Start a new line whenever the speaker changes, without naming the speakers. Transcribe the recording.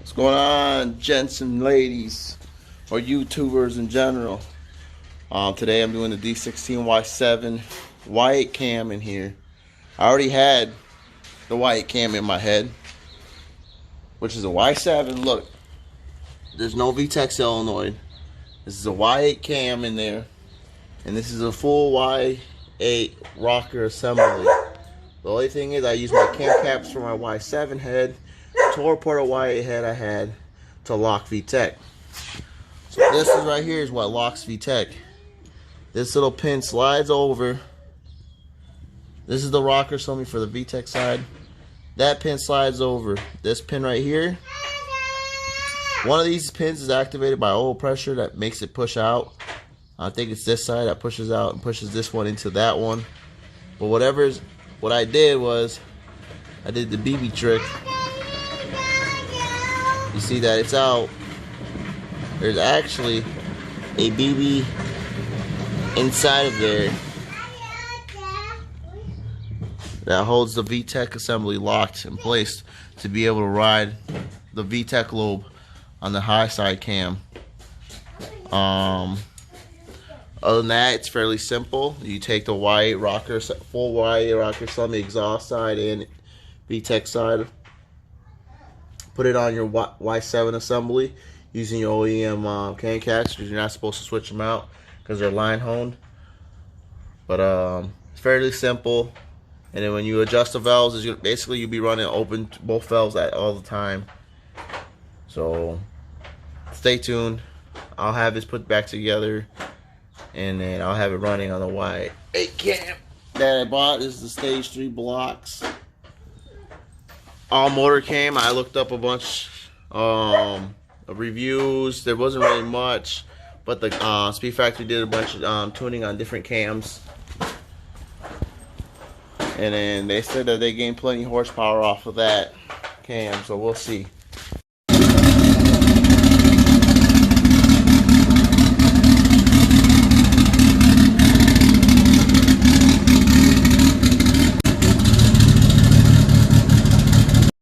What's going on, gents and ladies, or YouTubers in general? Today I'm doing the D16y7 Y8 cam in here. I already had the Y8 cam in my head, which is a Y7. Look, there's no VTEC solenoid. This is a Y8 cam in there, and this is a full Y8 rocker assembly. The only thing is I use my cam caps for my Y7 head, torque port Y8 head I had to lock VTEC. So this is right here is what locks VTEC. This little pin slides over. This is the rocker assembly for the VTEC side. That pin slides over. This pin right here. One of these pins is activated by oil pressure that makes it push out. I think it's this side that pushes out and pushes this one into that one. But what I did was I did the BB trick. You see that it's out. There's actually a BB inside of there that holds the VTEC assembly locked in place to be able to ride the VTEC lobe on the high side cam. Other than that, it's fairly simple. You take the Y8 rocker, full Y8 rocker assembly, exhaust side and VTEC side, put it on your Y7 assembly using your OEM can caps, because you're not supposed to switch them out because they're line honed. But it's fairly simple. And then when you adjust the valves, basically you'll be running open both valves all the time. So stay tuned. I'll have this put back together, and then I'll have it running on the Y8 cam that I bought. This is the stage 3 Blox all motor cam. I looked up a bunch of reviews. There wasn't really much, but the Speed Factory did a bunch of tuning on different cams, and then they said that they gained plenty horsepower off of that cam, so we'll see.